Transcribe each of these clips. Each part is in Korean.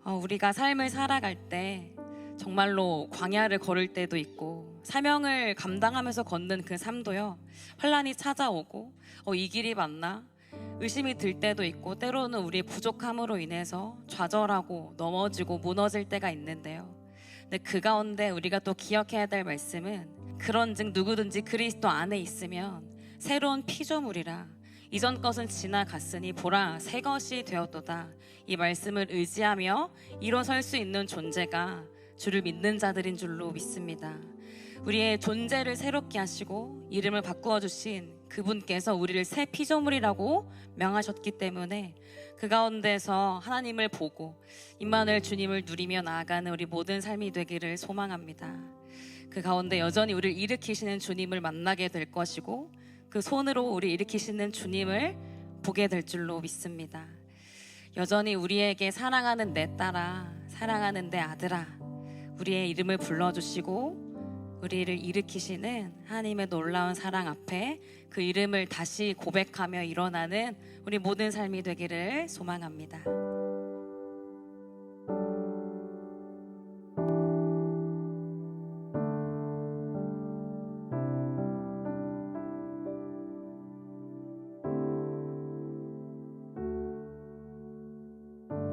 우리가 삶을 살아갈 때 정말로 광야를 걸을 때도 있고 사명을 감당하면서 걷는 그 삶도요, 환란이 찾아오고 이 길이 맞나? 의심이 들 때도 있고, 때로는 우리의 부족함으로 인해서 좌절하고 넘어지고 무너질 때가 있는데요. 근데 그 가운데 우리가 또 기억해야 될 말씀은, 그런즉 누구든지 그리스도 안에 있으면 새로운 피조물이라, 이전 것은 지나갔으니 보라 새 것이 되었도다. 이 말씀을 의지하며 일어설 수 있는 존재가 주를 믿는 자들인 줄로 믿습니다. 우리의 존재를 새롭게 하시고 이름을 바꾸어 주신 그분께서 우리를 새 피조물이라고 명하셨기 때문에 그 가운데서 하나님을 보고 임마누엘 주님을 누리며 나아가는 우리 모든 삶이 되기를 소망합니다. 그 가운데 여전히 우리를 일으키시는 주님을 만나게 될 것이고, 그 손으로 우리 일으키시는 주님을 보게 될 줄로 믿습니다. 여전히 우리에게 사랑하는 내 딸아, 사랑하는 내 아들아, 우리의 이름을 불러주시고 우리를 일으키시는 하나님의 놀라운 사랑 앞에 그 이름을 다시 고백하며 일어나는 우리 모든 삶이 되기를 소망합니다.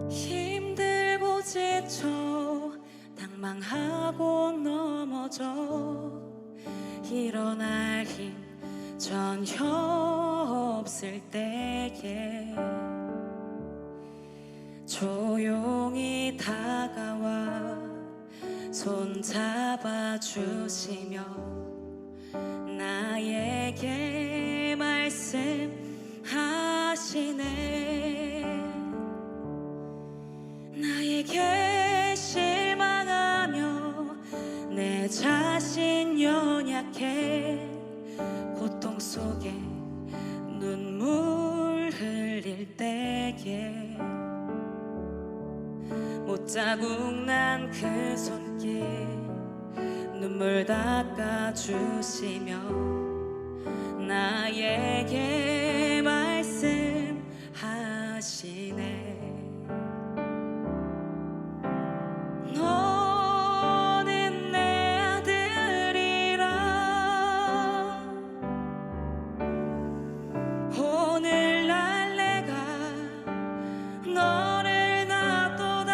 힘들고 지쳐 낭망하고 넘어져 일어날 힘 전혀 없을 때에 조용히 다가와 손 잡아주시며 나에게 말씀하시네. 나에게 실망하며 내 자신 연약해 고통 속에 눈물 흘릴 때에 못자국 난 그 손길 눈물 닦아주시며 나에게 말씀하시네. 너는 내 아들이라. 오늘날 내가 너를 낳도다.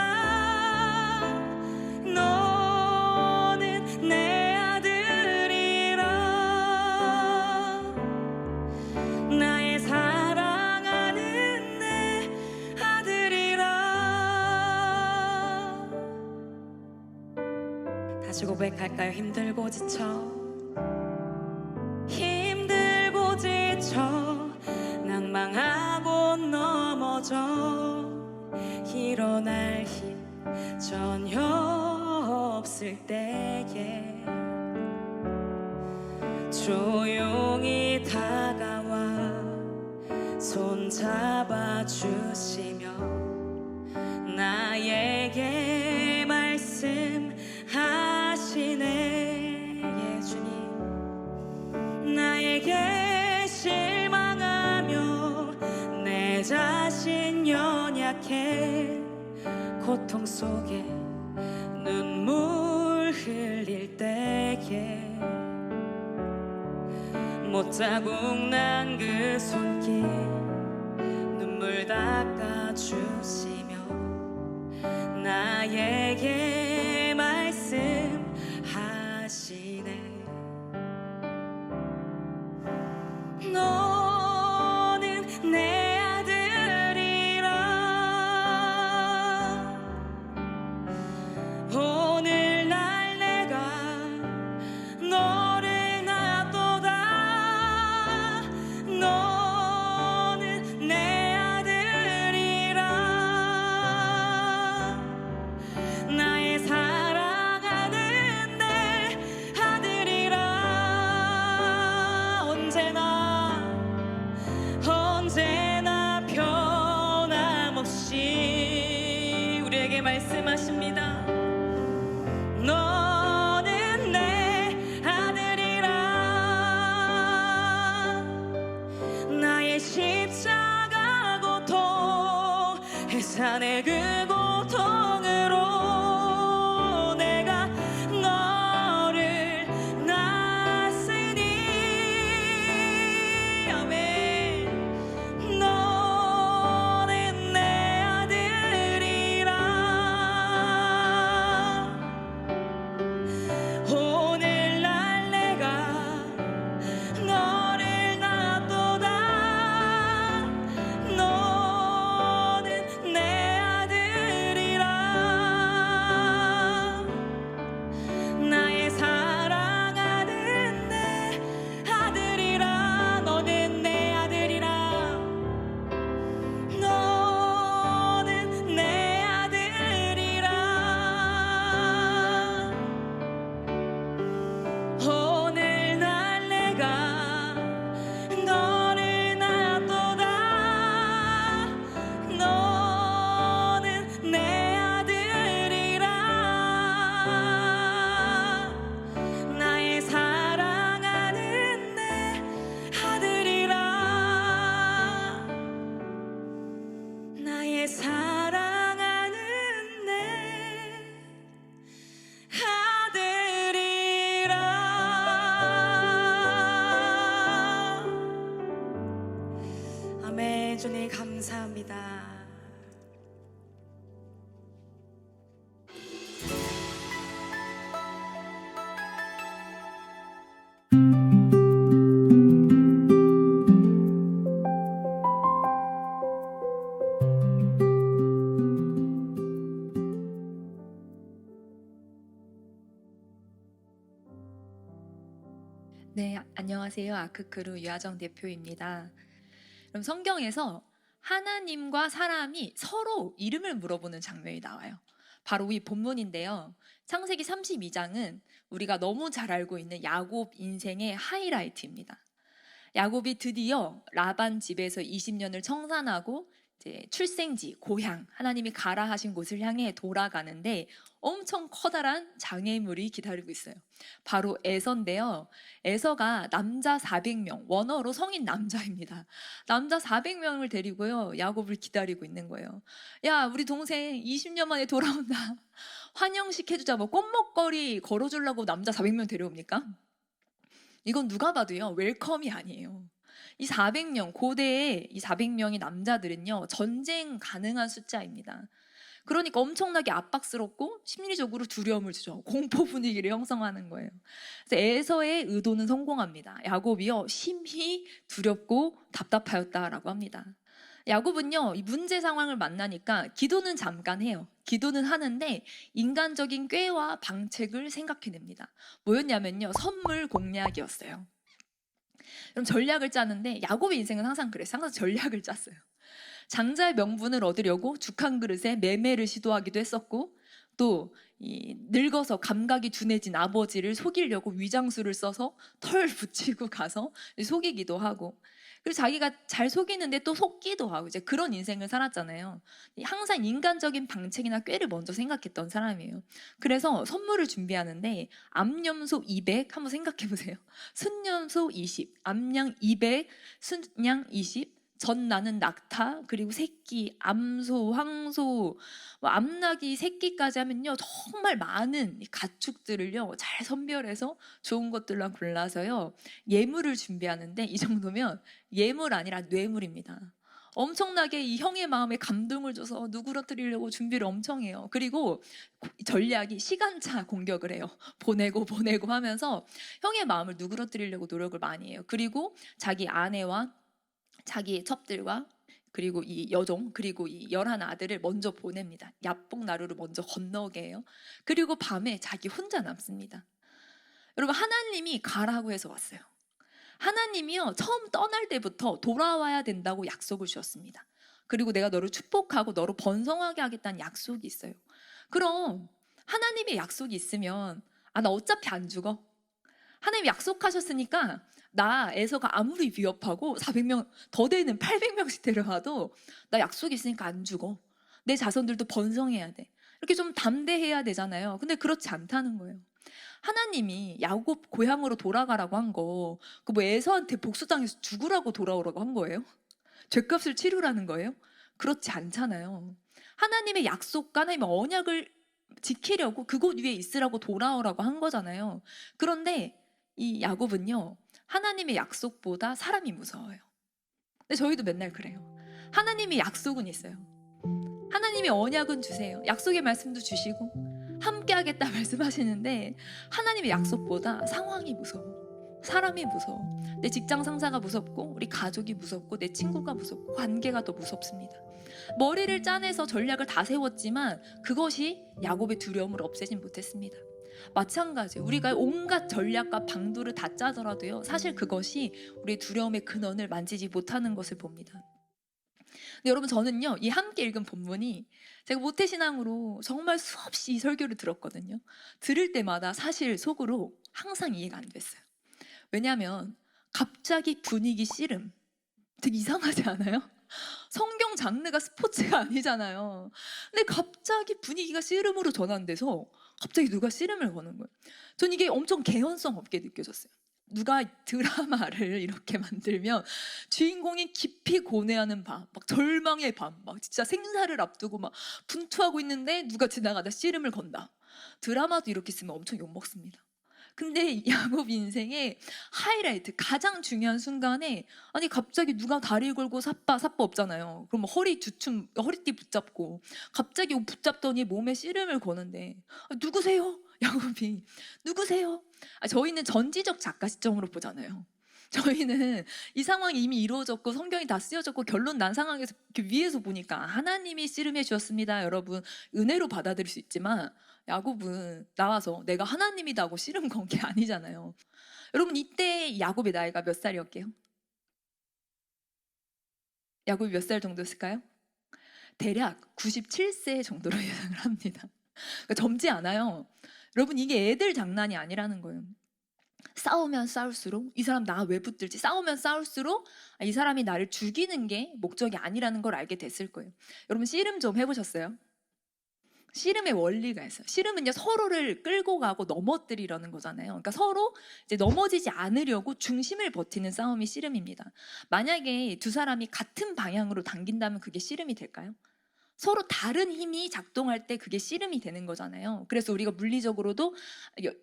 너는 내 아들이라. 나의 사랑하는 내 아들이라. 다시 고백할까요? 힘들고 지쳐 힘들고 지쳐 낭망하고 넘어져 일어날 힘 전혀 없을 때에 조용히 다가와 손 잡아주시며 나에게 말씀하시네. 예, 주님. 나에게 실망하며 내 자신 연약해 고통 속에 눈물 흘릴 때에 못자국 난 그 손길 눈물 닦아주시며 나에게 말씀하시네. 너는 내 아들이라. 오늘날 내가 너를 낳도다. 너는 내 아들이라. 나의 사랑하는 내 아들이라. 언제나 변함없이 우리에게 말씀하십니다. 너는 내 아들이라. 나의 십자가 고통 해산의 그 고통을 사랑해 주니 감사합니다. 네, 안녕하세요. 아크크루 유하정 대표입니다. 그럼 성경에서 하나님과 사람이 서로 이름을 물어보는 장면이 나와요. 바로 이 본문인데요. 창세기 32장은 우리가 너무 잘 알고 있는 야곱 인생의 하이라이트입니다. 야곱이 드디어 라반 집에서 20년을 청산하고 이제 출생지, 고향, 하나님이 가라 하신 곳을 향해 돌아가는데 엄청 커다란 장애물이 기다리고 있어요. 바로 에서인데요. 에서가 남자 400명, 원어로 성인 남자입니다. 남자 400명을 데리고요, 야곱을 기다리고 있는 거예요. 야, 우리 동생 20년 만에 돌아온다. 환영식 해주자. 뭐 꽃먹거리 걸어주려고 남자 400명 데려옵니까? 이건 누가 봐도요, 웰컴이 아니에요. 이 400명, 고대의 이 400명의 남자들은요, 전쟁 가능한 숫자입니다. 그러니까 엄청나게 압박스럽고 심리적으로 두려움을 주죠. 공포 분위기를 형성하는 거예요. 그래서 에서의 의도는 성공합니다. 야곱이요, 심히 두렵고 답답하였다라고 합니다. 야곱은요, 이 문제 상황을 만나니까 기도는 잠깐 해요. 기도는 하는데 인간적인 꾀와 방책을 생각해냅니다. 뭐였냐면요, 선물 공략이었어요. 그럼 전략을 짜는데 야곱의 인생은 항상 그래요. 항상 전략을 짰어요. 장자의 명분을 얻으려고 죽 한 그릇에 매매를 시도하기도 했었고, 또 늙어서 감각이 둔해진 아버지를 속이려고 위장술을 써서 털 붙이고 가서 속이기도 하고, 그리고 자기가 잘 속이는데 또 속기도 하고, 이제 그런 인생을 살았잖아요. 항상 인간적인 방책이나 꾀를 먼저 생각했던 사람이에요. 그래서 선물을 준비하는데 암염소 200 한번 생각해 보세요. 순염소 20, 암양 200, 순양 20, 전 나는 낙타, 그리고 새끼, 암소, 황소, 뭐 암낙이 새끼까지 하면요, 정말 많은 가축들을요 잘 선별해서 좋은 것들만 골라서요 예물을 준비하는데, 이 정도면 예물 아니라 뇌물입니다. 엄청나게 이 형의 마음에 감동을 줘서 누그러뜨리려고 준비를 엄청 해요. 그리고 전략이 시간차 공격을 해요. 보내고 하면서 형의 마음을 누그러뜨리려고 노력을 많이 해요. 그리고 자기 아내와 자기의 첩들과 그리고 이 여종, 그리고 이 11 아들을 먼저 보냅니다. 야복나루를 먼저 건너게 해요. 그리고 밤에 자기 혼자 남습니다. 여러분, 하나님이 가라고 해서 왔어요. 하나님이요, 처음 떠날 때부터 돌아와야 된다고 약속을 주셨습니다. 그리고 내가 너를 축복하고 너를 번성하게 하겠다는 약속이 있어요. 그럼 하나님의 약속이 있으면 나 어차피 안 죽어. 하나님이 약속하셨으니까 나 에서가 아무리 위협하고 400명 더 되는 800명씩 데려와도 나 약속이 있으니까 안 죽어. 내 자손들도 번성해야 돼. 이렇게 좀 담대해야 되잖아요. 근데 그렇지 않다는 거예요. 하나님이 야곱 고향으로 돌아가라고 한 거, 그 뭐 에서한테 복수당해서 죽으라고 돌아오라고 한 거예요? 죄값을 치르라는 거예요? 그렇지 않잖아요. 하나님의 약속과 하나님의 언약을 지키려고 그곳 위에 있으라고 돌아오라고 한 거잖아요. 그런데 이 야곱은요, 하나님의 약속보다 사람이 무서워요. 근데 저희도 맨날 그래요. 하나님의 약속은 있어요. 하나님의 언약은 주세요. 약속의 말씀도 주시고 함께 하겠다 말씀하시는데, 하나님의 약속보다 상황이 무서워. 사람이 무서워. 내 직장 상사가 무섭고, 우리 가족이 무섭고, 내 친구가 무섭고, 관계가 더 무섭습니다. 머리를 짜내서 전략을 다 세웠지만 그것이 야곱의 두려움을 없애진 못했습니다. 마찬가지예요. 우리가 온갖 전략과 방도를 다 짜더라도요, 사실 그것이 우리의 두려움의 근원을 만지지 못하는 것을 봅니다. 근데 여러분, 저는요, 이 함께 읽은 본문이 제가 모태신앙으로 정말 수없이 이 설교를 들었거든요. 들을 때마다 사실 속으로 항상 이해가 안 됐어요. 왜냐하면 갑자기 분위기 씨름, 되게 이상하지 않아요? 성경 장르가 스포츠가 아니잖아요. 근데 갑자기 분위기가 씨름으로 전환돼서 갑자기 누가 씨름을 거는 거예요. 전 이게 엄청 개연성 없게 느껴졌어요. 누가 드라마를 이렇게 만들면 주인공이 깊이 고뇌하는 밤, 막 절망의 밤, 막 진짜 생사를 앞두고 막 분투하고 있는데 누가 지나가다 씨름을 건다. 드라마도 이렇게 쓰면 엄청 욕먹습니다. 근데 야곱 인생의 하이라이트, 가장 중요한 순간에 아니 갑자기 누가 다리 걸고 사빠 없잖아요. 그럼 허리띠 붙잡고 갑자기 붙잡더니 몸에 씨름을 거는데 누구세요? 야곱이 누구세요? 저희는 전지적 작가 시점으로 보잖아요. 저희는 이 상황이 이미 이루어졌고 성경이 다 쓰여졌고 결론 난 상황에서 이렇게 위에서 보니까 하나님이 씨름해 주었습니다. 여러분 은혜로 받아들일 수 있지만 야곱은 나와서 내가 하나님이다 하고 씨름 건 게 아니잖아요. 여러분 이때 야곱의 나이가 몇 살이었게요? 야곱이 몇 살 정도였을까요? 대략 97세 정도로 예상을 합니다. 그러니까 젊지 않아요. 여러분 이게 애들 장난이 아니라는 거예요. 싸우면 싸울수록 이 사람 나 왜 붙들지? 싸우면 싸울수록 이 사람이 나를 죽이는 게 목적이 아니라는 걸 알게 됐을 거예요. 여러분 씨름 좀 해보셨어요? 씨름의 원리가 있어요. 씨름은요 서로를 끌고 가고 넘어뜨리려는 거잖아요. 그러니까 서로 이제 넘어지지 않으려고 중심을 버티는 싸움이 씨름입니다. 만약에 두 사람이 같은 방향으로 당긴다면 그게 씨름이 될까요? 서로 다른 힘이 작동할 때 그게 씨름이 되는 거잖아요. 그래서 우리가 물리적으로도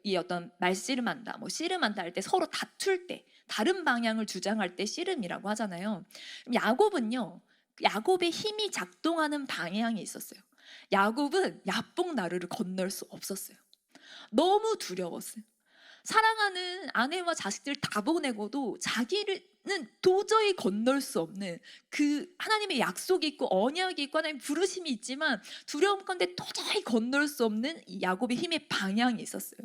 이 어떤 말씨름한다, 뭐 씨름한다 할 때 서로 다툴 때, 다른 방향을 주장할 때 씨름이라고 하잖아요. 야곱은요, 야곱의 힘이 작동하는 방향이 있었어요. 야곱은 야복 나루를 건널 수 없었어요. 너무 두려웠어요. 사랑하는 아내와 자식들 다 보내고도 자기는 도저히 건널 수 없는 그 하나님의 약속이 있고 언약이 있고 하나님의 부르심이 있지만 두려움 가운데 도저히 건널 수 없는 이 야곱의 힘의 방향이 있었어요.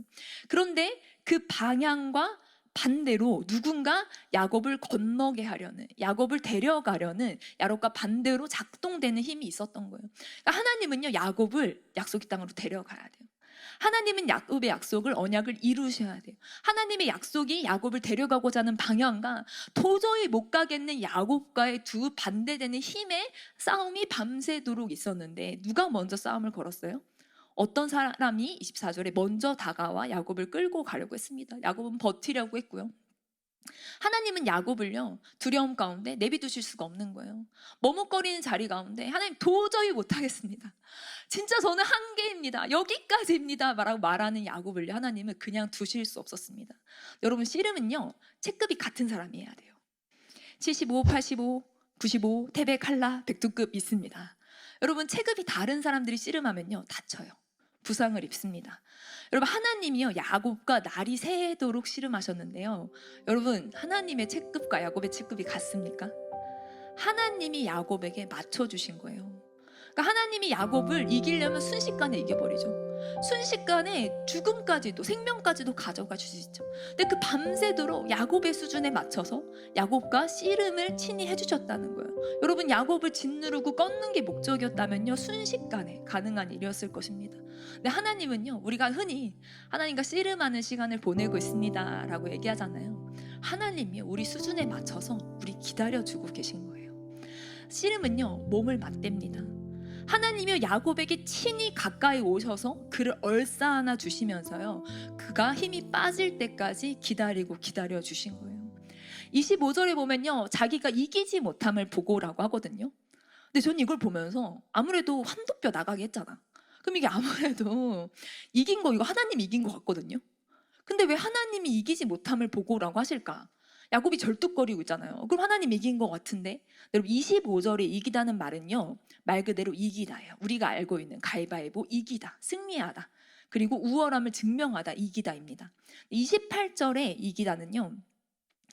그런데 그 방향과 반대로 누군가 야곱을 건너게 하려는, 야곱을 데려가려는 야곱과 반대로 작동되는 힘이 있었던 거예요. 그러니까 하나님은요 야곱을 약속의 땅으로 데려가야 돼요. 하나님은 야곱의 약속을 언약을 이루셔야 돼요. 하나님의 약속이 야곱을 데려가고자 하는 방향과 도저히 못 가겠는 야곱과의 두 반대되는 힘의 싸움이 밤새도록 있었는데 누가 먼저 싸움을 걸었어요? 어떤 사람이 24절에 먼저 다가와 야곱을 끌고 가려고 했습니다. 야곱은 버티려고 했고요. 하나님은 야곱을요 두려움 가운데 내비두실 수가 없는 거예요. 머뭇거리는 자리 가운데 하나님 도저히 못하겠습니다. 진짜 저는 한계입니다. 여기까지입니다. 라고 말하는 야곱을 하나님은 그냥 두실 수 없었습니다. 여러분 씨름은요 체급이 같은 사람이 해야 돼요. 75, 85, 95, 태백, 칼라, 백두급 있습니다. 여러분 체급이 다른 사람들이 씨름하면요 다쳐요. 부상을 입습니다. 여러분 하나님이요 야곱과 날이 새도록 씨름하셨는데요. 여러분 하나님의 체급과 야곱의 체급이 같습니까? 하나님이 야곱에게 맞춰주신 거예요. 그러니까 하나님이 야곱을 이기려면 순식간에 이겨버리죠. 순식간에 죽음까지도 생명까지도 가져가 주시죠. 근데 그 밤새도록 야곱의 수준에 맞춰서 야곱과 씨름을 친히 해주셨다는 거예요. 여러분 야곱을 짓누르고 꺾는 게 목적이었다면요 순식간에 가능한 일이었을 것입니다. 근데 하나님은요 우리가 흔히 하나님과 씨름하는 시간을 보내고 있습니다 라고 얘기하잖아요. 하나님이 우리 수준에 맞춰서 우리 기다려주고 계신 거예요. 씨름은요 몸을 맞댑니다. 하나님이 야곱에게 친히 가까이 오셔서 그를 얼싸안아 주시면서요 그가 힘이 빠질 때까지 기다려 주신 거예요. 25절에 보면요 자기가 이기지 못함을 보고라고 하거든요. 근데 저는 이걸 보면서 아무래도 환도뼈 나가게 했잖아. 그럼 이게 아무래도 이긴 거 이거 하나님 이긴 것 같거든요. 근데 왜 하나님이 이기지 못함을 보고라고 하실까? 야곱이 절뚝거리고 있잖아요. 그럼 하나님 이긴 것 같은데 여러분 25절에 이기다는 말은요 말 그대로 이기다예요. 우리가 알고 있는 가위바위보 이기다, 승리하다, 그리고 우월함을 증명하다, 이기다입니다. 28절에 이기다는요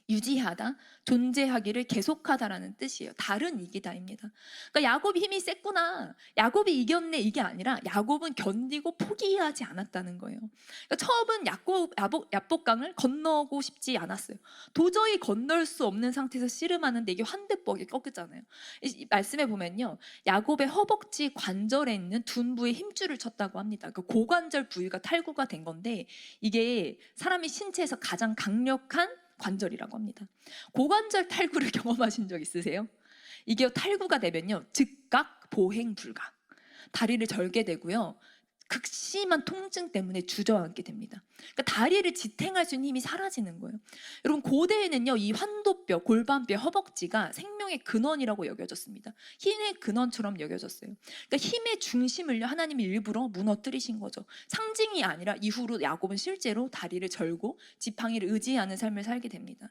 유지하다, 존재하기를 계속하다라는 뜻이에요. 다른 이기다입니다. 그러니까 야곱이 힘이 셌구나, 야곱이 이겼네, 이게 아니라 야곱은 견디고 포기하지 않았다는 거예요. 그러니까 처음은 야복강을 건너고 싶지 않았어요. 도저히 건널 수 없는 상태에서 씨름하는데 이게 환대뻑이 꺾였잖아요. 이 말씀에 보면요 야곱의 허벅지 관절에 있는 둔부에 힘줄을 쳤다고 합니다. 그러니까 고관절 부위가 탈구가 된 건데 이게 사람의 신체에서 가장 강력한 관절이라고 합니다. 고관절 탈구를 경험하신 적 있으세요? 이게 탈구가 되면요 즉각 보행 불가, 다리를 절게 되고요 극심한 통증 때문에 주저앉게 됩니다. 그러니까 다리를 지탱할 수 있는 힘이 사라지는 거예요. 여러분 고대에는요, 이 환도뼈, 골반뼈, 허벅지가 생명의 근원이라고 여겨졌습니다. 힘의 근원처럼 여겨졌어요. 그러니까 힘의 중심을요, 하나님이 일부러 무너뜨리신 거죠. 상징이 아니라 이후로 야곱은 실제로 다리를 절고 지팡이를 의지하는 삶을 살게 됩니다.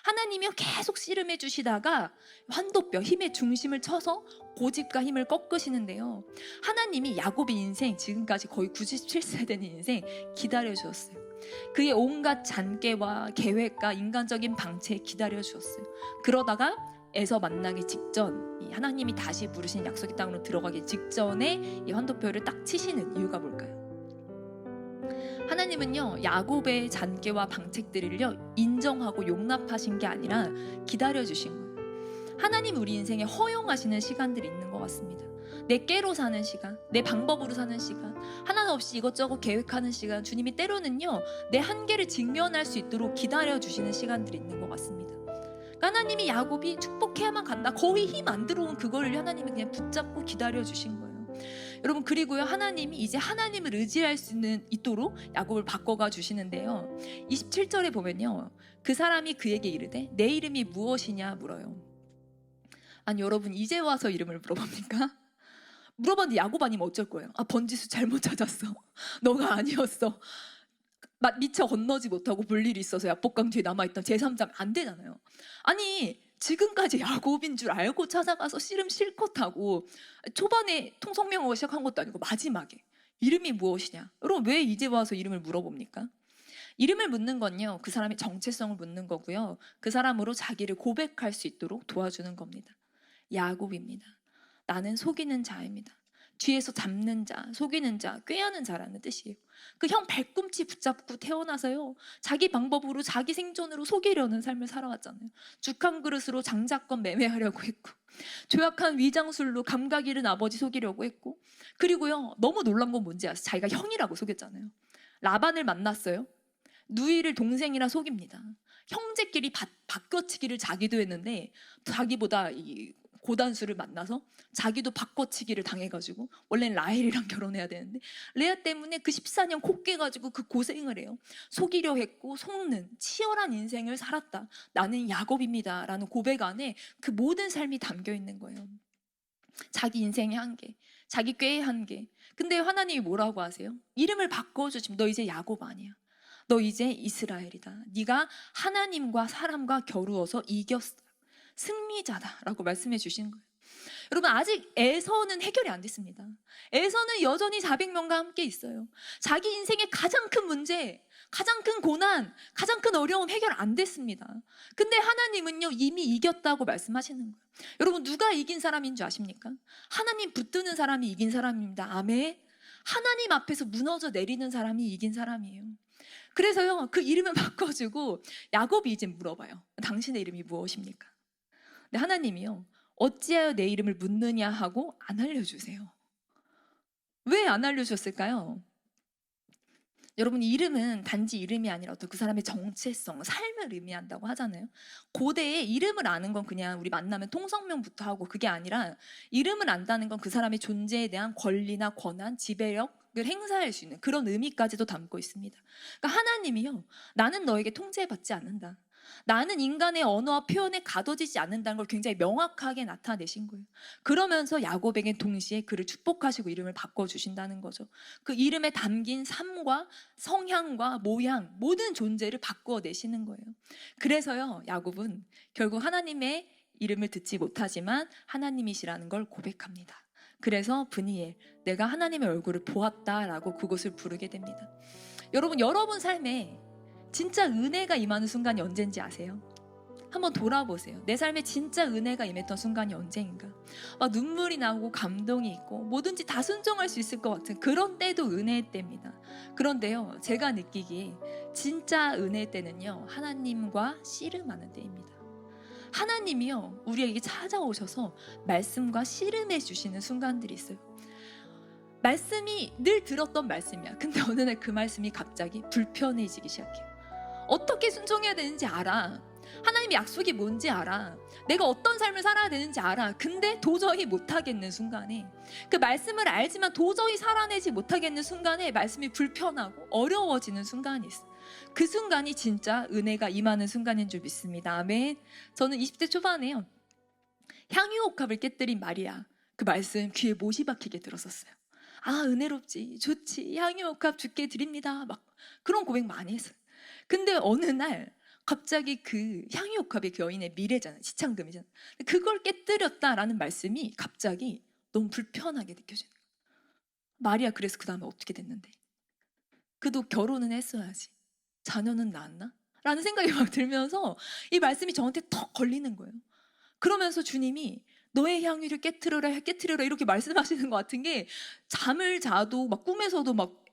하나님이요, 계속 씨름해 주시다가 환도뼈, 힘의 중심을 쳐서 고집과 힘을 꺾으시는데요, 하나님이 야곱의 인생, 지금까지 거의 97세 되는 인생 기다려 주었어요. 그의 온갖 잔꾀와 계획과 인간적인 방치에 기다려 주었어요. 그러다가 에서 만나기 직전, 이 하나님이 다시 부르신 약속의 땅으로 들어가기 직전에 이 환도뼈를 딱 치시는 이유가 뭘까요? 하나님은요, 야곱의 잔꾀와 방책들을요, 인정하고 용납하신 게 아니라 기다려 주신 거예요. 하나님 우리 인생에 허용하시는 시간들이 있는 것 같습니다. 내 깨로 사는 시간, 내 방법으로 사는 시간, 하나 없이 이것저것 계획하는 시간, 주님이 때로는요, 내 한계를 직면할 수 있도록 기다려 주시는 시간들이 있는 것 같습니다. 하나님이 야곱이 축복해야만 간다, 거의 힘 안 들어온 그걸 하나님이 그냥 붙잡고 기다려 주신 거예요. 여러분, 그리고요, 하나님이 이제 하나님을 의지할 수 있도록 야곱을 바꿔가 주시는데요, 27절에 보면요, 그 사람이 그에게 이르되 내 이름이 무엇이냐 물어요. 아니 여러분, 이제 와서 이름을 물어봅니까? 물어봤는데 야곱 아니면 어쩔 거예요? 아, 번지수 잘못 찾았어. 너가 아니었어. 미처 건너지 못하고 볼 일이 있어서 야복강 뒤에 남아있던 제3자면 안 되잖아요. 아니 지금까지 야곱인 줄 알고 찾아가서 씨름 실컷 하고 초반에 통성명하고 시작한 것도 아니고 마지막에 이름이 무엇이냐? 여러분, 왜 이제 와서 이름을 물어봅니까? 이름을 묻는 건요, 그 사람의 정체성을 묻는 거고요, 그 사람으로 자기를 고백할 수 있도록 도와주는 겁니다. 야곱입니다. 나는 속이는 자입니다. 뒤에서 잡는 자, 속이는 자, 꾀하는 자라는 뜻이에요. 그 형 발꿈치 붙잡고 태어나서요, 자기 방법으로 자기 생존으로 속이려는 삶을 살아왔잖아요. 죽 한 그릇으로 장자권 매매하려고 했고, 조약한 위장술로 감각 잃은 아버지 속이려고 했고, 그리고요, 너무 놀란 건 뭔지 아세요? 자기가 형이라고 속였잖아요. 라반을 만났어요. 누이를 동생이라 속입니다. 형제끼리 바꿔치기를 자기도 했는데, 자기보다 이 고단수를 만나서 자기도 바꿔치기를 당해가지고, 원래는 라헬이랑 결혼해야 되는데 레아 때문에 그 14년 코 깨가지고 그 고생을 해요. 속이려 했고 속는 치열한 인생을 살았다. 나는 야곱입니다 라는 고백 안에 그 모든 삶이 담겨 있는 거예요. 자기 인생의 한계, 자기 꾀의 한계. 근데 하나님이 뭐라고 하세요? 이름을 바꿔주시면 너 이제 야곱 아니야. 너 이제 이스라엘이다. 네가 하나님과 사람과 겨루어서 이겼어. 승리자다라고 말씀해 주신 거예요. 여러분, 아직 에서는 해결이 안 됐습니다. 에서는 여전히 400명과 함께 있어요. 자기 인생의 가장 큰 문제, 가장 큰 고난, 가장 큰 어려움 해결 안 됐습니다. 근데 하나님은요, 이미 이겼다고 말씀하시는 거예요. 여러분, 누가 이긴 사람인 줄 아십니까? 하나님 붙드는 사람이 이긴 사람입니다. 아멘. 하나님 앞에서 무너져 내리는 사람이 이긴 사람이에요. 그래서요, 그 이름을 바꿔주고 야곱이 이제 물어봐요. 당신의 이름이 무엇입니까? 근데 하나님이요, 어찌하여 내 이름을 묻느냐 하고 안 알려주세요. 왜 안 알려주셨을까요? 여러분, 이름은 단지 이름이 아니라 어떤 그 사람의 정체성, 삶을 의미한다고 하잖아요. 고대에 이름을 아는 건 그냥 우리 만나면 통성명부터 하고, 그게 아니라 이름을 안다는 건 그 사람의 존재에 대한 권리나 권한, 지배력을 행사할 수 있는 그런 의미까지도 담고 있습니다. 그러니까 하나님이요, 나는 너에게 통제받지 않는다. 나는 인간의 언어와 표현에 가둬지지 않는다는 걸 굉장히 명확하게 나타내신 거예요. 그러면서 야곱에게 동시에 그를 축복하시고 이름을 바꿔주신다는 거죠. 그 이름에 담긴 삶과 성향과 모양, 모든 존재를 바꿔내시는 거예요. 그래서요, 야곱은 결국 하나님의 이름을 듣지 못하지만 하나님이시라는 걸 고백합니다. 그래서 브니엘, 내가 하나님의 얼굴을 보았다라고 그곳을 부르게 됩니다. 여러분 삶에 진짜 은혜가 임하는 순간이 언제인지 아세요? 한번 돌아보세요. 내 삶에 진짜 은혜가 임했던 순간이 언제인가? 막 눈물이 나고 감동이 있고 뭐든지 다 순종할 수 있을 것 같은 그런 때도 은혜의 때입니다. 그런데요, 제가 느끼기에 진짜 은혜의 때는요, 하나님과 씨름하는 때입니다. 하나님이요, 우리에게 찾아오셔서 말씀과 씨름해 주시는 순간들이 있어요. 말씀이 늘 들었던 말씀이야. 근데 어느 날 그 말씀이 갑자기 불편해지기 시작해요. 어떻게 순종해야 되는지 알아. 하나님의 약속이 뭔지 알아. 내가 어떤 삶을 살아야 되는지 알아. 근데 도저히 못하겠는 순간에, 그 말씀을 알지만 도저히 살아내지 못하겠는 순간에 말씀이 불편하고 어려워지는 순간이 있어. 그 순간이 진짜 은혜가 임하는 순간인 줄 믿습니다. 아멘. 저는 20대 초반에요, 향유옥합을 깨뜨린 마리아, 그 말씀 귀에 못이 박히게 들었었어요. 아, 은혜롭지, 좋지, 향유옥합 주께 드립니다, 막 그런 고백 많이 했어요. 근데 어느 날 갑자기 그 향유옥합이 그 여인의 미래잖아요, 지창금이잖아요. 그걸 깨뜨렸다라는 말씀이 갑자기 너무 불편하게 느껴지는 거예요. 마리아 그래서 그 다음에 어떻게 됐는데? 그도 결혼은 했어야지, 자녀는 낳았나? 라는 생각이 막 들면서 이 말씀이 저한테 턱 걸리는 거예요. 그러면서 주님이 너의 향유를 깨트려라, 깨트려라 이렇게 말씀하시는 것 같은 게, 잠을 자도 막 꿈에서도 막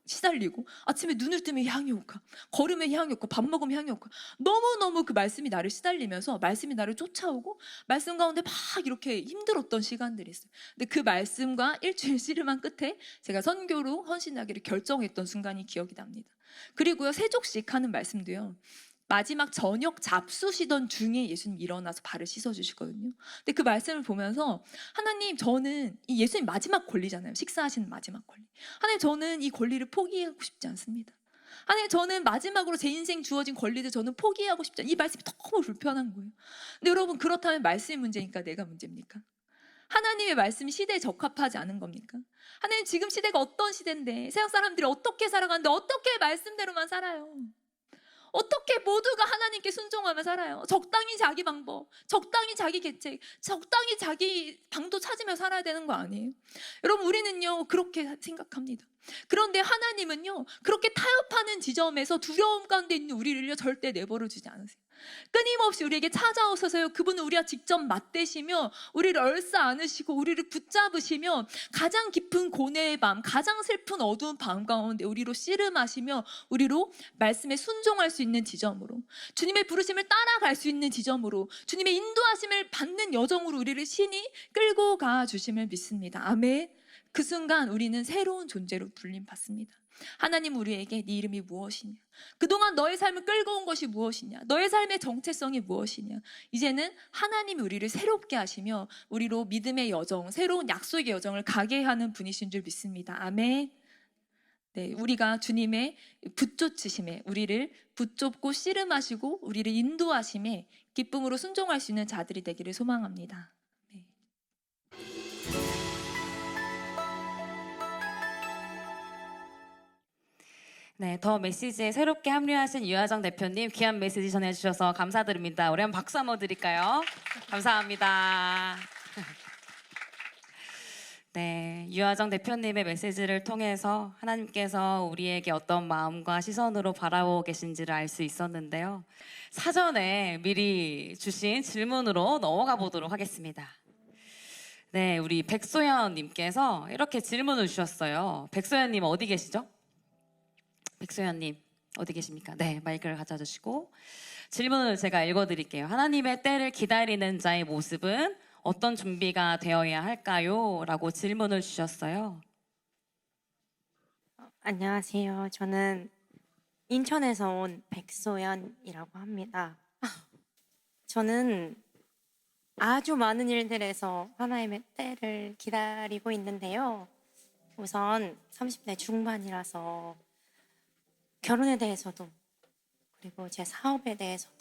시달리고, 아침에 눈을 뜨면 향유옥합, 걸으면 향유옥합, 밥 먹으면 향유옥합, 너무너무 그 말씀이 나를 시달리면서 말씀이 나를 쫓아오고 말씀 가운데 막 이렇게 힘들었던 시간들이 있어요. 근데 그 말씀과 일주일 씨름한 끝에 제가 선교로 헌신하기를 결정했던 순간이 기억이 납니다. 그리고요, 세족식 하는 말씀도요, 마지막 저녁 잡수시던 중에 예수님 일어나서 발을 씻어주시거든요. 근데 그 말씀을 보면서, 하나님, 저는 이 예수님 마지막 권리잖아요, 식사하시는 마지막 권리. 하나님, 저는 이 권리를 포기하고 싶지 않습니다. 하나님, 저는 마지막으로 제 인생 주어진 권리를 저는 포기하고 싶지 않아요. 이 말씀이 너무 불편한 거예요. 근데 여러분, 그렇다면 말씀이 문제니까 내가 문제입니까? 하나님의 말씀이 시대에 적합하지 않은 겁니까? 하나님, 지금 시대가 어떤 시대인데, 세상 사람들이 어떻게 살아가는데 어떻게 말씀대로만 살아요? 어떻게 모두가 하나님께 순종하며 살아요? 적당히 자기 방법, 적당히 자기 계책, 적당히 자기 방도 찾으며 살아야 되는 거 아니에요? 여러분, 우리는요 그렇게 생각합니다. 그런데 하나님은요 그렇게 타협하는 지점에서 두려움 가운데 있는 우리를요 절대 내버려 두지 않으세요. 끊임없이 우리에게 찾아오셔서요, 그분은 우리와 직접 맞대시며 우리를 얼싸 안으시고 우리를 붙잡으시며 가장 깊은 고뇌의 밤, 가장 슬픈 어두운 밤 가운데 우리로 씨름하시며 우리로 말씀에 순종할 수 있는 지점으로, 주님의 부르심을 따라갈 수 있는 지점으로, 주님의 인도하심을 받는 여정으로 우리를 신이 끌고 가 주심을 믿습니다. 아멘. 그 순간 우리는 새로운 존재로 불림받습니다. 하나님, 우리에게 네 이름이 무엇이냐, 그동안 너의 삶을 끌고 온 것이 무엇이냐, 너의 삶의 정체성이 무엇이냐, 이제는 하나님이 우리를 새롭게 하시며 우리로 믿음의 여정, 새로운 약속의 여정을 가게 하는 분이신 줄 믿습니다. 아멘. 네, 우리가 주님의 붙쫓으심에, 우리를 붙잡고 씨름하시고 우리를 인도하심에 기쁨으로 순종할 수 있는 자들이 되기를 소망합니다. 네. 네, 더 메시지에 새롭게 합류하신 유하정 대표님, 귀한 메시지 전해주셔서 감사드립니다. 우리 한번 박수 한번 드릴까요? 감사합니다. 네, 유하정 대표님의 메시지를 통해서 하나님께서 우리에게 어떤 마음과 시선으로 바라보고 계신지를 알 수 있었는데요. 사전에 미리 주신 질문으로 넘어가 보도록 하겠습니다. 네, 우리 백소연님께서 이렇게 질문을 주셨어요. 백소연님 어디 계시죠? 백소연님 어디 계십니까? 네, 마이크를 가져주시고 질문을 제가 읽어드릴게요. 하나님의 때를 기다리는 자의 모습은 어떤 준비가 되어야 할까요? 라고 질문을 주셨어요. 안녕하세요. 저는 인천에서 온 백소연이라고 합니다. 저는 아주 많은 일들에서 하나님의 때를 기다리고 있는데요. 우선 30대 중반이라서 결혼에 대해서도, 그리고 제 사업에 대해서도,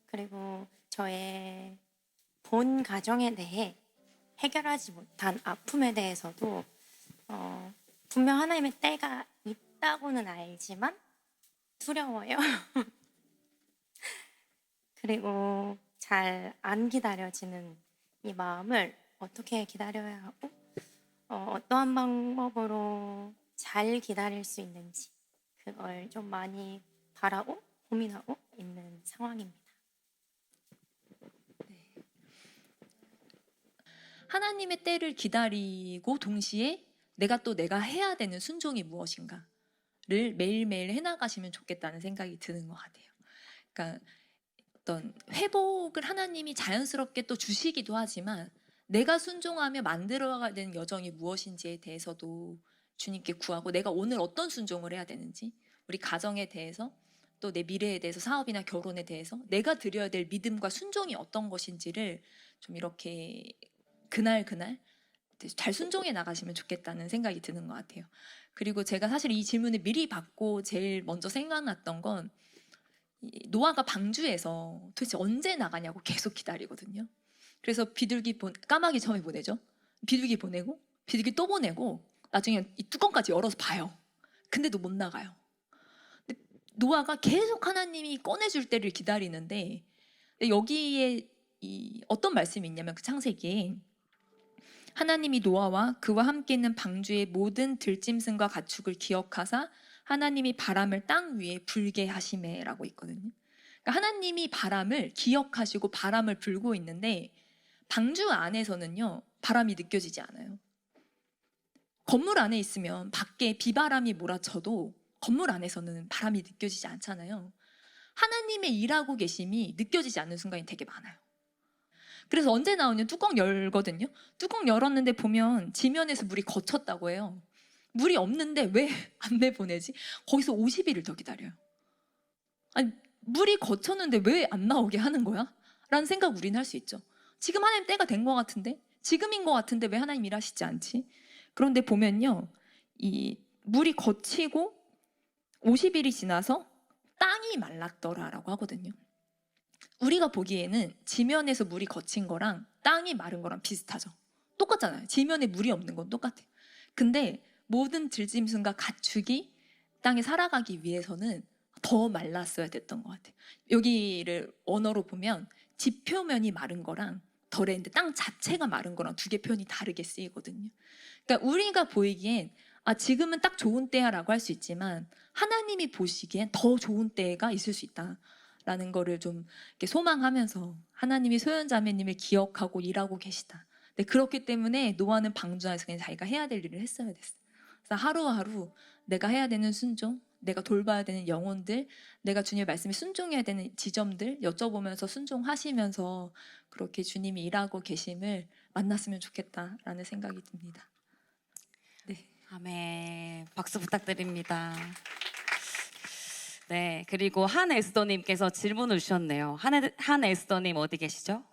그리고 저의 본 가정에 대해 해결하지 못한 아픔에 대해서도 분명 하나님의 때가 있다고는 알지만 두려워요. 그리고 잘 안 기다려지는 이 마음을 어떻게 기다려야 하고 어떠한 방법으로 잘 기다릴 수 있는지, 그걸 좀 많이 바라고 고민하고 있는 상황입니다. 하나님의 때를 기다리고 동시에 내가 해야 되는 순종이 무엇인가를 매일매일 해나가시면 좋겠다는 생각이 드는 것 같아요. 그러니까 어떤 회복을 하나님이 자연스럽게 또 주시기도 하지만, 내가 순종하며 만들어가야 되는 여정이 무엇인지에 대해서도 주님께 구하고, 내가 오늘 어떤 순종을 해야 되는지, 우리 가정에 대해서, 또 내 미래에 대해서 사업이나 결혼에 대해서 내가 드려야 될 믿음과 순종이 어떤 것인지를 좀 이렇게 그날 잘 순종해 나가시면 좋겠다는 생각이 드는 것 같아요. 그리고 제가 사실 이 질문을 미리 받고 제일 먼저 생각났던 건 노아가 방주에서 도대체 언제 나가냐고 계속 기다리거든요. 그래서 까마귀 처음에 보내죠. 비둘기 보내고 비둘기 또 보내고 나중에 이 뚜껑까지 열어서 봐요. 근데도 못 나가요. 근데 노아가 계속 하나님이 꺼내줄 때를 기다리는데 여기에 어떤 말씀이 있냐면 그 창세기에 하나님이 노아와 그와 함께 있는 방주의 모든 들짐승과 가축을 기억하사 하나님이 바람을 땅 위에 불게 하시매라고 있거든요. 그러니까 하나님이 바람을 기억하시고 바람을 불고 있는데 방주 안에서는요 바람이 느껴지지 않아요. 건물 안에 있으면 밖에 비바람이 몰아쳐도 건물 안에서는 바람이 느껴지지 않잖아요. 하나님의 일하고 계심이 느껴지지 않는 순간이 되게 많아요. 그래서 언제 나오냐 뚜껑 열거든요. 뚜껑 열었는데 보면 지면에서 물이 거쳤다고 해요. 물이 없는데 왜 안 내보내지? 거기서 50일을 더 기다려요. 아니 물이 거쳤는데 왜 안 나오게 하는 거야? 라는 생각 우리는 할 수 있죠. 지금 하나님 때가 된 것 같은데 지금인 것 같은데 왜 하나님 일하시지 않지? 그런데 보면요 이 물이 거치고 50일이 지나서 땅이 말랐더라라고 하거든요. 우리가 보기에는 지면에서 물이 거친 거랑 땅이 마른 거랑 비슷하죠. 똑같잖아요. 지면에 물이 없는 건 똑같아요. 근데 모든 들짐승과 가축이 땅에 살아가기 위해서는 더 말랐어야 됐던 것 같아요. 여기를 언어로 보면 지표면이 마른 거랑 덜했는데 땅 자체가 마른 거랑 두 개 표현이 다르게 쓰이거든요. 그러니까 우리가 보이기엔 지금은 딱 좋은 때야라고 할 수 있지만 하나님이 보시기엔 더 좋은 때가 있을 수 있다라는 거를 좀 이렇게 소망하면서 하나님이 소연자매님을 기억하고 일하고 계시다. 근데 그렇기 때문에 노아는 방주 안에서 그냥 자기가 해야 될 일을 했어야 됐어요. 그래서 하루하루 내가 해야 되는 순종, 내가 돌봐야 되는 영혼들, 내가 주님의 말씀에 순종해야 되는 지점들 여쭤보면서 순종하시면서 그렇게 주님이 일하고 계심을 만났으면 좋겠다라는 생각이 듭니다. 네. 아멘. 박수 부탁드립니다. 네, 그리고 한 에스더님께서 질문을 주셨네요. 한 에스더님 어디 계시죠?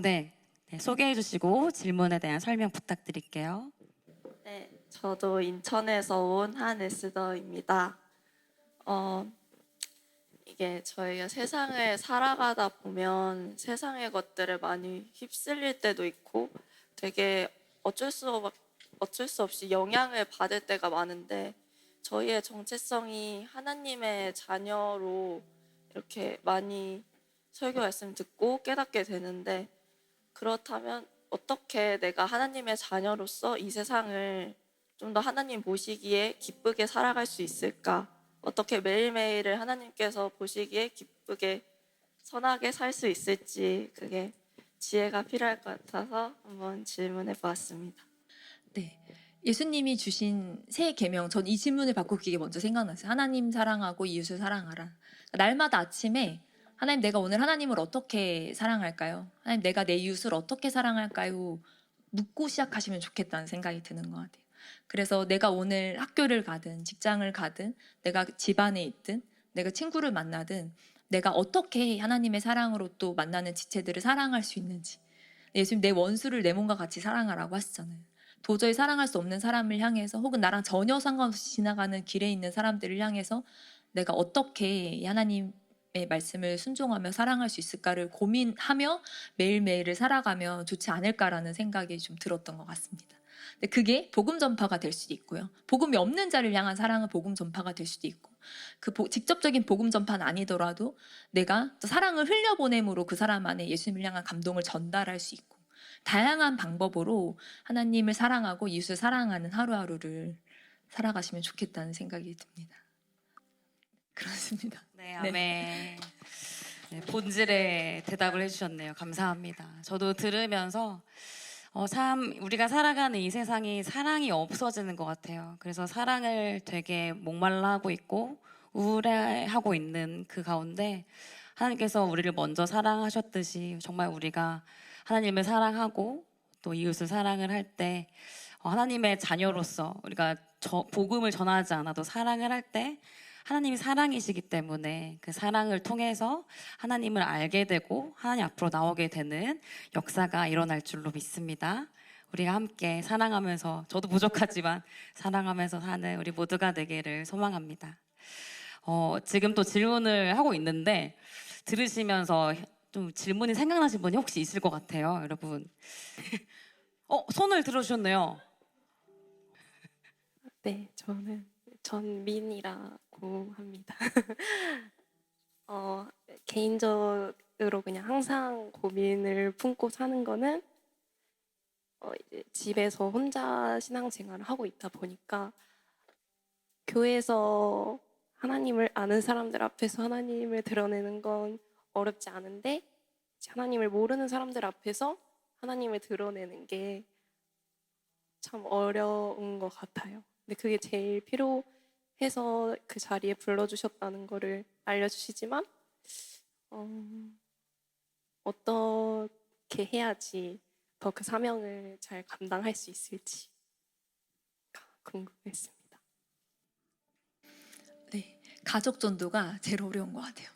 네. 소개해 주시고 질문에 대한 설명 부탁드릴게요. 네, 저도 인천에서 온 한에스더입니다. 이게 저희가 세상을 살아가다 보면 세상의 것들을 많이 휩쓸릴 때도 있고 되게 어쩔 수 없이 영향을 받을 때가 많은데 저희의 정체성이 하나님의 자녀로 이렇게 많이 설교 말씀 듣고 깨닫게 되는데 그렇다면 어떻게 내가 하나님의 자녀로서 이 세상을 좀 더 하나님 보시기에 기쁘게 살아갈 수 있을까? 어떻게 매일매일을 하나님께서 보시기에 기쁘게 선하게 살 수 있을지 그게 지혜가 필요할 것 같아서 한번 질문해 보았습니다. 네. 예수님이 주신 새 계명, 전 이 질문을 받고 그게 먼저 생각났어요. 하나님 사랑하고 이웃을 사랑하라. 날마다 아침에 하나님 내가 오늘 하나님을 어떻게 사랑할까요? 하나님 내가 내 이웃을 어떻게 사랑할까요? 묻고 시작하시면 좋겠다는 생각이 드는 것 같아요. 그래서 내가 오늘 학교를 가든 직장을 가든 내가 집안에 있든 내가 친구를 만나든 내가 어떻게 하나님의 사랑으로 또 만나는 지체들을 사랑할 수 있는지. 예수님 내 원수를 내 몸과 같이 사랑하라고 하시잖아요. 도저히 사랑할 수 없는 사람을 향해서 혹은 나랑 전혀 상관없이 지나가는 길에 있는 사람들을 향해서 내가 어떻게 하나님의 말씀을 순종하며 사랑할 수 있을까를 고민하며 매일매일을 살아가면 좋지 않을까라는 생각이 좀 들었던 것 같습니다. 근데 그게 복음 전파가 될 수도 있고요. 복음이 없는 자를 향한 사랑은 복음 전파가 될 수도 있고 직접적인 복음 전파는 아니더라도 내가 사랑을 흘려보냄으로 그 사람 안에 예수님을 향한 감동을 전달할 수 있고 다양한 방법으로 하나님을 사랑하고 이웃을 사랑하는 하루하루를 살아가시면 좋겠다는 생각이 듭니다. 그렇습니다. 네, 아멘. 네, 본질의 대답을 해주셨네요. 감사합니다. 저도 들으면서 참 우리가 살아가는 이 세상이 사랑이 없어지는 것 같아요. 그래서 사랑을 되게 목말라 하고 있고 우울해하고 있는 그 가운데 하나님께서 우리를 먼저 사랑하셨듯이 정말 우리가 하나님을 사랑하고 또 이웃을 사랑을 할 때 하나님의 자녀로서 우리가 복음을 전하지 않아도 사랑을 할 때 하나님이 사랑이시기 때문에 그 사랑을 통해서 하나님을 알게 되고 하나님 앞으로 나오게 되는 역사가 일어날 줄로 믿습니다. 우리가 함께 사랑하면서, 저도 부족하지만 사랑하면서 사는 우리 모두가 되기를 소망합니다. 지금 또 질문을 하고 있는데 들으시면서 좀 질문이 생각나신 분이 혹시 있을 것 같아요, 여러분. 손을 들어주셨네요. 네, 저는 전민이라고 합니다. 개인적으로 그냥 항상 고민을 품고 사는 거는 이제 집에서 혼자 신앙생활을 하고 있다 보니까 교회에서 하나님을 아는 사람들 앞에서 하나님을 드러내는 건 어렵지 않은데 이제 하나님을 모르는 사람들 앞에서 하나님을 드러내는 게 참 어려운 것 같아요. 근데 그게 제일 필요해서 그 자리에 불러주셨다는 거를 알려주시지만 어떻게 해야지 더 그 사명을 잘 감당할 수 있을지 궁금했습니다. 네, 가족 전도가 제일 어려운 것 같아요.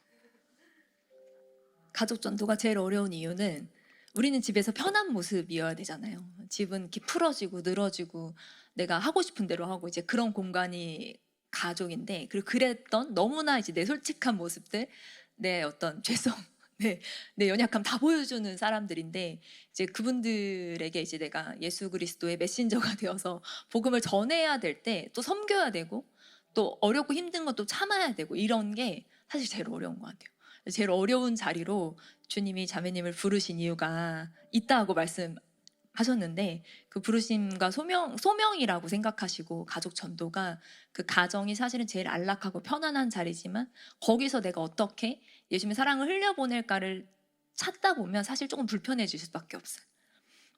가족 전도가 제일 어려운 이유는 우리는 집에서 편한 모습이어야 되잖아요. 집은 이렇게 풀어지고 늘어지고 내가 하고 싶은 대로 하고 이제 그런 공간이 가족인데, 그리고 그랬던 너무나 이제 내 솔직한 모습들, 내 어떤 죄성, 내 연약함 다 보여주는 사람들인데, 이제 그분들에게 이제 내가 예수 그리스도의 메신저가 되어서 복음을 전해야 될 때 또 섬겨야 되고 또 어렵고 힘든 것도 참아야 되고 이런 게 사실 제일 어려운 것 같아요. 제일 어려운 자리로 주님이 자매님을 부르신 이유가 있다고 말씀하셨는데, 그 부르심과 소명이라고 생각하시고, 가족 전도가 그 가정이 사실은 제일 안락하고 편안한 자리지만 거기서 내가 어떻게 예수님의 사랑을 흘려보낼까를 찾다 보면 사실 조금 불편해질 수밖에 없어요.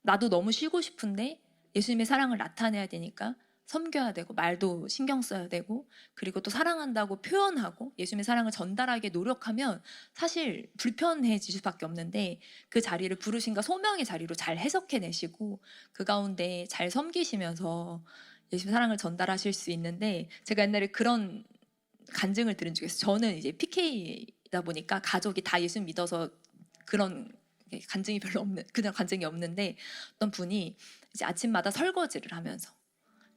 나도 너무 쉬고 싶은데 예수님의 사랑을 나타내야 되니까 섬겨야 되고 말도 신경 써야 되고, 그리고 또 사랑한다고 표현하고 예수님의 사랑을 전달하게 노력하면 사실 불편해질 수밖에 없는데, 그 자리를 부르심과 소명의 자리로 잘 해석해내시고 그 가운데 잘 섬기시면서 예수님의 사랑을 전달하실 수 있는데, 제가 옛날에 그런 간증을 들은 적이 있어요. 저는 이제 PK다 보니까 가족이 다 예수 믿어서 그런 간증이 별로 없는, 그냥 간증이 없는데, 어떤 분이 이제 아침마다 설거지를 하면서,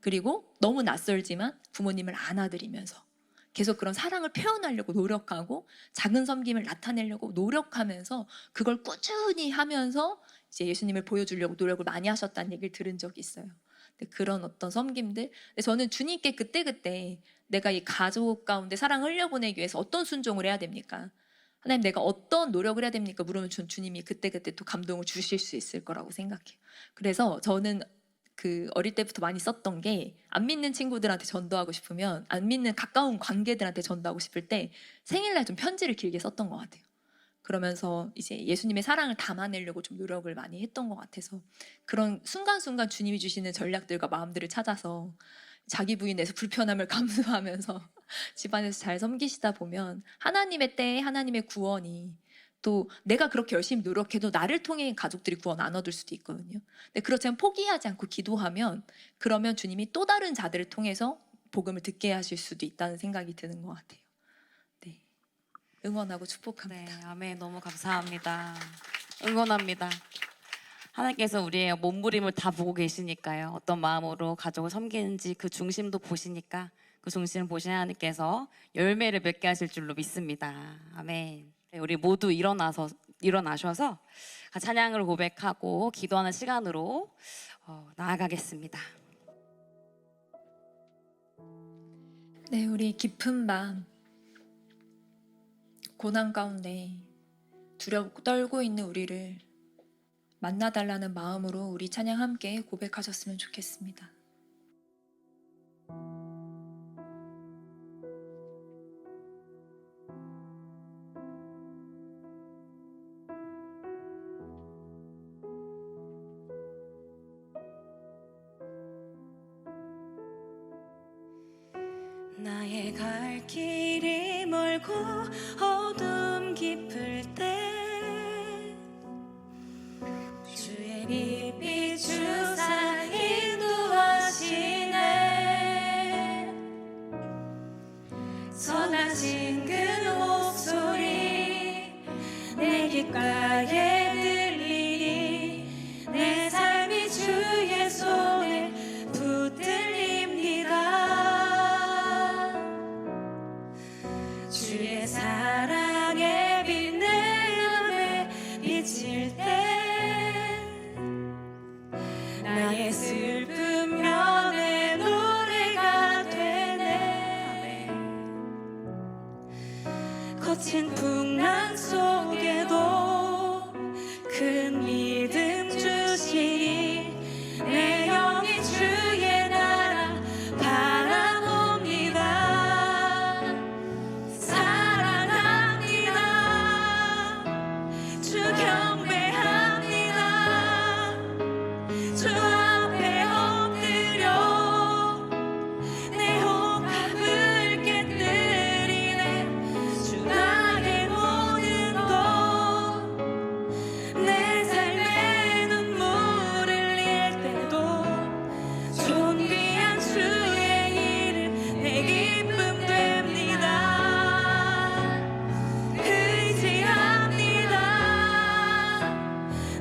그리고 너무 낯설지만 부모님을 안아드리면서 계속 그런 사랑을 표현하려고 노력하고 작은 섬김을 나타내려고 노력하면서 그걸 꾸준히 하면서 이제 예수님을 보여주려고 노력을 많이 하셨다는 얘기를 들은 적이 있어요. 근데 그런 어떤 섬김들, 근데 저는 주님께 그때그때 내가 이 가족 가운데 사랑을 흘려보내기 위해서 어떤 순종을 해야 됩니까? 하나님, 내가 어떤 노력을 해야 됩니까? 물으면 주님이 그때그때 또 감동을 주실 수 있을 거라고 생각해요. 그래서 저는 그 어릴 때부터 많이 썼던 게, 안 믿는 친구들한테 전도하고 싶으면, 안 믿는 가까운 관계들한테 전도하고 싶을 때 생일날 좀 편지를 길게 썼던 것 같아요. 그러면서 이제 예수님의 사랑을 담아내려고 좀 노력을 많이 했던 것 같아서, 그런 순간순간 주님이 주시는 전략들과 마음들을 찾아서 자기 부인에서 불편함을 감수하면서 집안에서 잘 섬기시다 보면 하나님의 때에 하나님의 구원이, 또 내가 그렇게 열심히 노력해도 나를 통해 가족들이 구원 안 얻을 수도 있거든요. 근데 그렇지만 포기하지 않고 기도하면, 그러면 주님이 또 다른 자들을 통해서 복음을 듣게 하실 수도 있다는 생각이 드는 것 같아요. 네, 응원하고 축복합니다. 네, 아멘. 너무 감사합니다. 응원합니다. 하나님께서 우리의 몸부림을 다 보고 계시니까요. 어떤 마음으로 가족을 섬기는지 그 중심도 보시니까, 그 중심을 보신 하나님께서 열매를 맺게 하실 줄로 믿습니다. 아멘. 네, 우리 모두 일어나셔서 찬양을 고백하고 기도하는 시간으로 나아가겠습니다. 네, 우리 깊은 밤 고난 가운데 두렵고 떨고 있는 우리를 만나달라는 마음으로 우리 찬양 함께 고백하셨으면 좋겠습니다. 나의 갈 길이 멀고 어둠 깊을 때 주의 빛 비추사 인도하시네. 귓가에 들리니 내 삶이 주의 손에 붙들립니다. 주의 사랑에 빛 내 맘에 비칠 때 나의 슬픔 내 노래가 되네. 거친 풍랑 속에도 큰 믿음 주시니 내 영이 주의 나라 바라봅니다. 사랑합니다. 주 경배합니다. 주 앞에 엎드려 내 호흡을 깨뜨리네. 주 나의 모든 것 내 삶에 눈물을 흘릴 때도 존귀한 주의 이름 내 기쁨 됩니다. 의지합니다.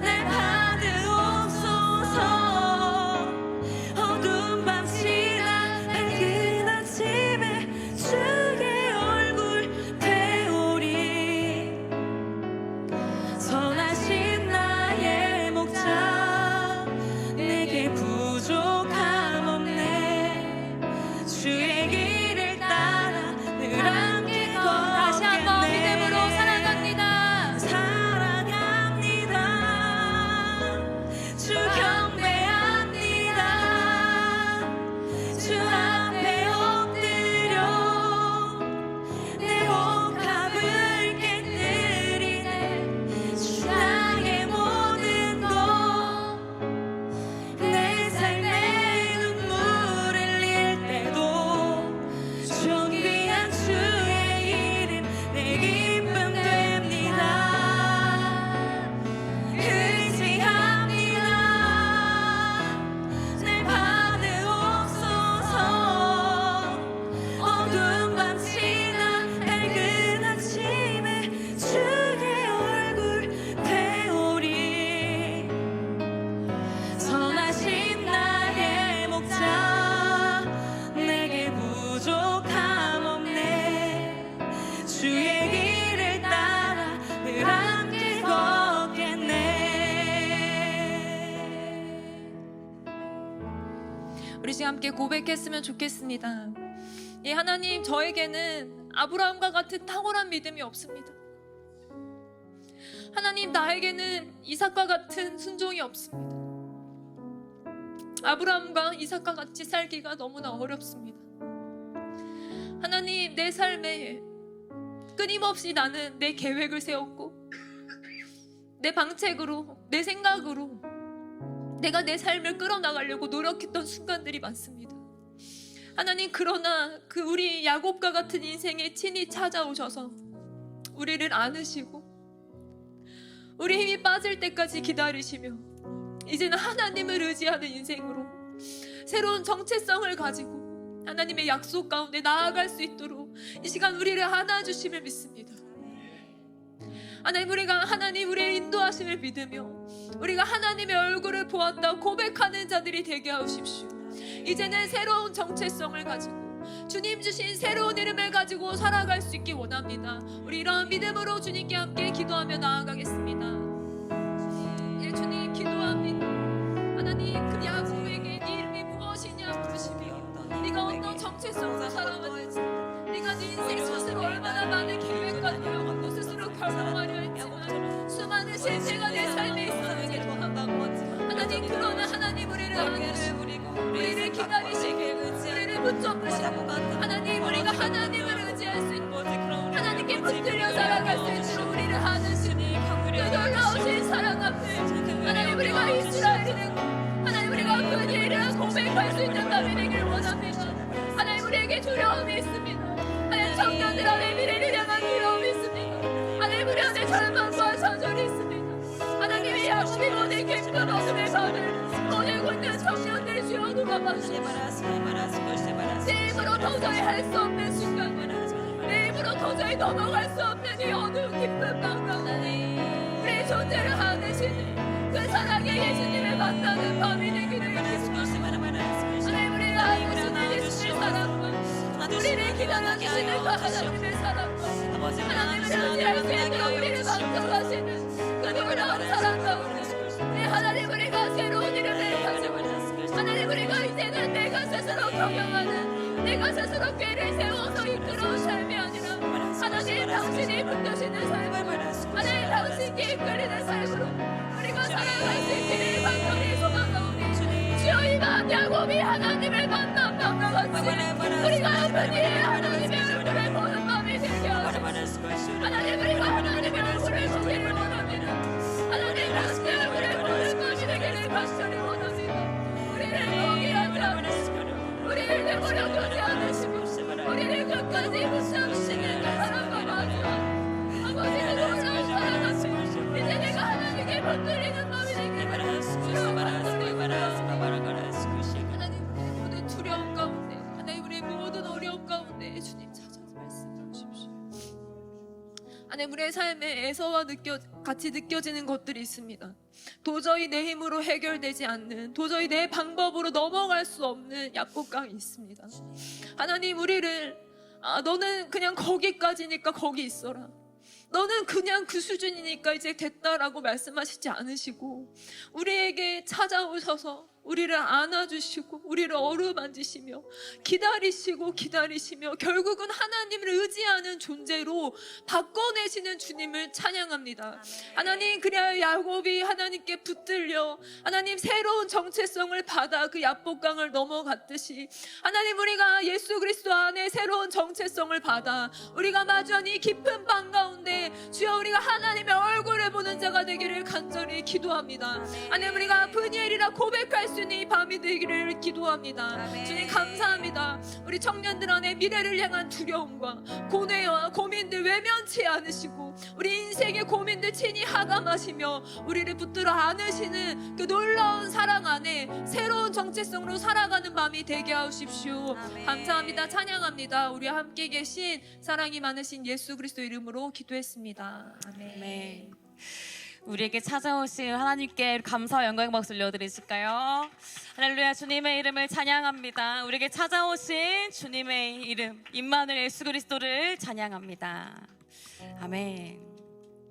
날 받으옵소서. 어두운 밤 지나 밝은 아침에 주의 얼굴 배우리. 선하신 나의 목자 내게 부족함 없네. 주의 길을 따라 늘 함께 다시 한번 걷겠네. 믿음으로 사랑합니다. 사랑합니다. 주 경배합니다. 주 앞에 엎드려 내 호흡을 깨뜨리네. 주 나의 모든 것 내 삶에 눈물을 흘릴 때도 존귀한 주의 이름 내 기쁨 됩니다. 의지합니다. 날 받으옵소서. 어두운 밤 지나 밝은 아침에 주의 얼굴 배우리. 선하신 나의 목자 내게 부족함 없네. 주의 길을 따라 늘 함께 걷겠네. 우리 지금 함께 고백했으면 좋겠습니다. 예, 하나님, 저에게는 아브라함과 같은 탁월한 믿음이 없습니다. 하나님, 나에게는 이삭과 같은 순종이 없습니다. 아브라함과 이삭과 같이 살기가 너무나 어렵습니다. 하나님, 내 삶에 끊임없이 나는 내 계획을 세웠고 내 방책으로, 내 생각으로 내가 내 삶을 끌어나가려고 노력했던 순간들이 많습니다. 하나님, 그러나 그 우리 야곱과 같은 인생에 친히 찾아오셔서 우리를 안으시고 우리 힘이 빠질 때까지 기다리시며 이제는 하나님을 의지하는 인생으로 새로운 정체성을 가지고 하나님의 약속 가운데 나아갈 수 있도록 이 시간 우리를 안아주심을 믿습니다. 하나님, 우리가 하나님 우리의 인도하심을 믿으며 우리가 하나님의 얼굴을 보았다 고백하는 자들이 되게 하십시오. 이제는 새로운 정체성을 가지고 주님 주신 새로운 이름을 가지고 살아갈 수 있기 원합니다. 우리 이러한 믿음으로 주님께 함께 기도하며 나아가겠습니다. 예, 주님 기도합니다. 하나님, 그 야곱에게 네 이름이 무엇이냐 물으시며 네가 어떤 정체성으로 살아왔는지, 네가 네 인생 스스로 얼마나 많은 계획과 노력을 스스로 결정하려 했지만 수많은 실패가 내 삶에 있었는지 하나님, 그러나 하나님 우리를 안으시고 우리를 기다리시고 우리를 붙잡으시고 하나님, 우리가 하나님을 의지할 수 있고 하나님께 붙들려 살아갈 수 있도록 우리를 안으시고 그 놀라우신 사랑 앞에 하나님, 우리가 이스라엘이 되고 하나님, 우리가 그 일을 고백할 수 있는 날이 되길 원합니다. 하나님, 우리에게 두려움이 있습니다. 하나님, 청년들 안에 미래를 향한 두려움이 있습니다. 하나님, 우리 안에 절망과 좌절이 있습니다. 하나님의 야곱이 모든 깊은 어둠의 밤을 보내고 있는 청년들 주여 누가 봐주시오. 내 힘으로 도저히 할 수 없는 순간, 내 힘으로 도저히 넘어갈 수 없는 이 어두운 깊은 밤 가운데 만나는 밤이 되기를 기도합니다. 하나님 우리를 안으시는 예수의 사랑과 우리를 기다려주시는 그 하나님의 사랑과 하나님을 의지할 수 있도록 우리를 만족하시는 그 놀라운 사랑 가운데 우리 하나님 우리가 새로운 이름을 가지고 하나님 우리가 이제는 내가 스스로 경영하는 내가 스스로 꾀를 세워서 이끌어온 삶이 아니라 하나님 당신이 붙드시는 삶으로 하나님 당신께 이끌리는 삶으로 우리가 살아갈 수 있기를 간절히 소망하오니 주여 이 밤 야곱이 하나님을 만난 밤과 같이 우리가 아버지의 하나님의 얼굴을 보는 밤이 되게 하소서. 하나님 우리가 하나님의 얼굴을 보기를 원합니다. 하나님 당신의 얼굴을 보는 밤이 되기를 간절히 원합니다. 우리를 포기하지 않으시고 우리를 내버려 두지 않으시고 우리를 끝까지 붙잡으시는 그 사랑과 마지막 아버지의 놀라운 사랑하시고 이제 내가 하나님께 붙들리는 마음이 되기를 주여 간절히 원합니다. 하나님 우리의 모든 두려움 가운데 하나님 우리의 모든 어려움 가운데 주님 찾아서 말씀해 주십시오. 하나님 우리의 삶에서와 같이 느껴지는 것들이 있습니다. 도저히 내 힘으로 해결되지 않는 도저히 내 방법으로 넘어갈 수 없는 약복강이 있습니다. 하나님 우리를 너는 그냥 거기까지니까 거기 있어라. 너는 그냥 그 수준이니까 이제 됐다라고 말씀하시지 않으시고 우리에게 찾아오셔서 우리를 안아주시고 우리를 어루만지시며 기다리시며 결국은 하나님을 의지하는 존재로 바꿔내시는 주님을 찬양합니다. 하나님 그래야 야곱이 하나님께 붙들려 하나님 새로운 정체성을 받아 그 야복강을 넘어갔듯이 하나님 우리가 예수 그리스도 안에 새로운 정체성을 받아 우리가 마주한 이 깊은 밤 가운데 주여 우리가 하나님의 얼굴을 보는 자가 되기를 간절히 기도합니다. 하나님 우리가 브니엘이라 고백할 수 있는 이 밤이 되기를 기도합니다. 주님 감사합니다. 우리 청년들 안에 미래를 향한 두려움과 고뇌와 고민들 외면치 않으시고 우리 인생의 고민들 친히 하감하시며 우리를 붙들어 안으시는 그 놀라운 사랑 안에 새로운 정체성으로 살아가는 밤이 되게 하십시오. 감사합니다. 찬양합니다. 우리와 함께 계신 사랑이 많으신 예수 그리스도 이름으로 기도했습니다. 아멘. 아멘. 우리에게 찾아오신 하나님께 감사와 영광의 박수 올려드리실까요? 할렐루야. 주님의 이름을 찬양합니다. 우리에게 찾아오신 주님의 이름 임마누엘 예수 그리스도를 찬양합니다. 아멘.